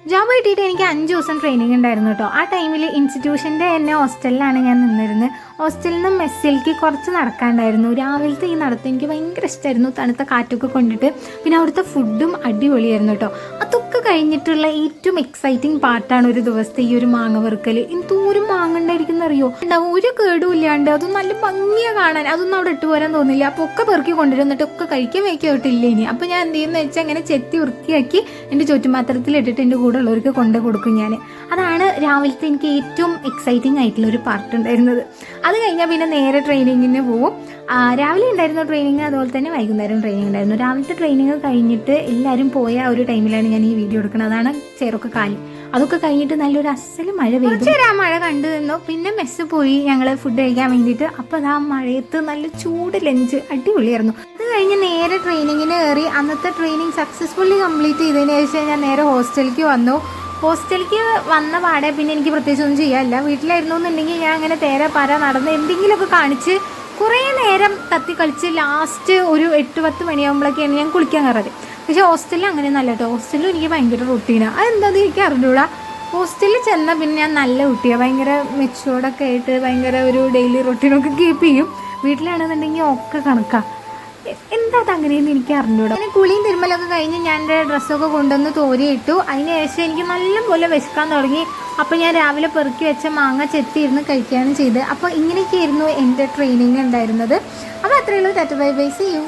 Job കിട്ടിയിട്ട് എനിക്ക് 5 ദിവസം ട്രെയിനിങ് ഉണ്ടായിരുന്നു കേട്ടോ. ആ ടൈമിൽ ഇൻസ്റ്റിറ്റ്യൂഷൻ്റെ തന്നെ ഹോസ്റ്റലിലാണ് ഞാൻ നിന്നിരുന്നത്. ഹോസ്റ്റലിൽ നിന്നും മെസ്സിലേക്ക് കുറച്ച് നടക്കാണ്ടായിരുന്നു. രാവിലത്തെ ഈ നടത്തം എനിക്ക് ഭയങ്കര ഇഷ്ടമായിരുന്നു, തണുത്ത കാറ്റൊക്കെ കൊണ്ടിട്ട്. പിന്നെ അവിടുത്തെ ഫുഡും അടിപൊളിയായിരുന്നു കേട്ടോ. അതൊക്കെ കഴിഞ്ഞിട്ടുള്ള ഏറ്റവും എക്സൈറ്റിംഗ് പാർട്ടാണ് ഒരു ദിവസത്തെ ഈ ഒരു മാങ്ങ വറുക്കൽ. എന്തോരം മാങ്ങ ഉണ്ടായിരിക്കും അറിയോ, ഉണ്ടാവും ഒരു കേടും ഇല്ലാണ്ട്. അതും നല്ല ഭംഗിയാണ് കാണാൻ. അതൊന്നും അവിടെ ഇട്ട് പോരാൻ തോന്നില്ല. അപ്പോൾ ഒക്കെ പെറുക്കി കൊണ്ടുവരുന്നിട്ട് ഒക്കെ കഴിക്കാൻ വയ്ക്കായിട്ടില്ല ഇനി. അപ്പോൾ ഞാൻ എന്ത് ചെയ്യുന്നത് വെച്ചാൽ അങ്ങനെ ചെത്തി വൃത്തിയാക്കി എൻ്റെ ചുറ്റുപാത്രത്തിലിട്ടിട്ട് എൻ്റെ കൂടെ ഉള്ളവർക്ക് കൊണ്ടു കൊടുക്കും ഞാൻ. അതാണ് രാവിലത്തെ എനിക്ക് ഏറ്റവും എക്സൈറ്റിംഗ് ആയിട്ടുള്ള ഒരു പാർട്ട് ഉണ്ടായിരുന്നത്. അത് കഴിഞ്ഞാൽ പിന്നെ നേരെ ട്രെയിനിങ്ങിന് പോവും. രാവിലെ ഉണ്ടായിരുന്ന ട്രെയിനിങ്, അതുപോലെ തന്നെ വൈകുന്നേരം ട്രെയിനിങ് ഉണ്ടായിരുന്നു. രാവിലത്തെ ട്രെയിനിങ് കഴിഞ്ഞിട്ട് എല്ലാവരും പോയ ആ ഒരു ടൈമിലാണ് ഞാൻ ഈ വീഡിയോ എടുക്കുന്നത്. അതാണ് ചേറൊക്കെ കാലി. അതൊക്കെ കഴിഞ്ഞിട്ട് നല്ലൊരു അസല് മഴ പെയ്തു. ആ മഴ കണ്ടു നിന്നു. പിന്നെ മെസ്സ് പോയി ഞങ്ങൾ ഫുഡ് കഴിക്കാൻ വേണ്ടിയിട്ട്. അപ്പോൾ അത് ആ മഴയത്ത് നല്ല ചൂട് ലഞ്ച് അടിപൊളിയായിരുന്നു. അത് കഴിഞ്ഞ് നേരെ ട്രെയിനിങ്ങിന് കയറി. അന്നത്തെ ട്രെയിനിങ് സക്സസ്ഫുള്ളി കംപ്ലീറ്റ് ചെയ്തതിന് ശേഷം ഞാൻ നേരെ ഹോസ്റ്റലിലേക്ക് വന്നു. ഹോസ്റ്റലിലേക്ക് വന്ന പാടെ പിന്നെ എനിക്ക് പ്രത്യേകിച്ച് ഒന്നും ചെയ്യാനില്ല. വീട്ടിലായിരുന്നു എന്നുണ്ടെങ്കിൽ ഞാൻ അങ്ങനെ തേരെ പാര നടന്ന് എന്തെങ്കിലുമൊക്കെ കാണിച്ച് കുറേ നേരം തത്തി കളിച്ച് ലാസ്റ്റ് ഒരു 8-10 മണിയാകുമ്പോഴൊക്കെയാണ് ഞാൻ കുളിക്കാൻ കയറാറ്. പക്ഷേ ഹോസ്റ്റലിൽ അങ്ങനെയൊന്നും കേട്ടോ. ഹോസ്റ്റലിൽ എനിക്ക് ഭയങ്കര റൊട്ടീനാണ്. അതെന്താണെന്ന് എനിക്ക് അറിഞ്ഞൂടാ. ഹോസ്റ്റലിൽ ചെന്നാൽ പിന്നെ ഞാൻ നല്ല കുട്ടിയാണ്, ഭയങ്കര മെച്ചുവേർഡൊക്കെ ആയിട്ട് ഭയങ്കര ഒരു ഡെയിലി റൊട്ടീനൊക്കെ കീപ്പ് ചെയ്യും. വീട്ടിലാണെന്നുണ്ടെങ്കിൽ ഒക്കെ കണക്കാം. എന്താ അങ്ങനെയെന്ന് എനിക്ക് അറിഞ്ഞൂടാ. അങ്ങനെ കുളിയും തിരുമ്മലൊക്കെ കഴിഞ്ഞ് ഞാൻ എൻ്റെ ഡ്രസ്സൊക്കെ കൊണ്ടുവന്ന് തോരിയിട്ടു. അതിന് ശേഷം എനിക്ക് നല്ലപോലെ വിശക്കാൻ തുടങ്ങി. അപ്പോൾ ഞാൻ രാവിലെ പെറുക്കി വെച്ച മാങ്ങ ചെത്തിയിരുന്ന് കഴിക്കുകയാണ് ചെയ്തത്. അപ്പോൾ ഇങ്ങനെയൊക്കെയായിരുന്നു എൻ്റെ ട്രെയിനിങ് ഉണ്ടായിരുന്നത്. അപ്പോൾ അത്രയേ ഉള്ളൂ. Tata bye bye, see U.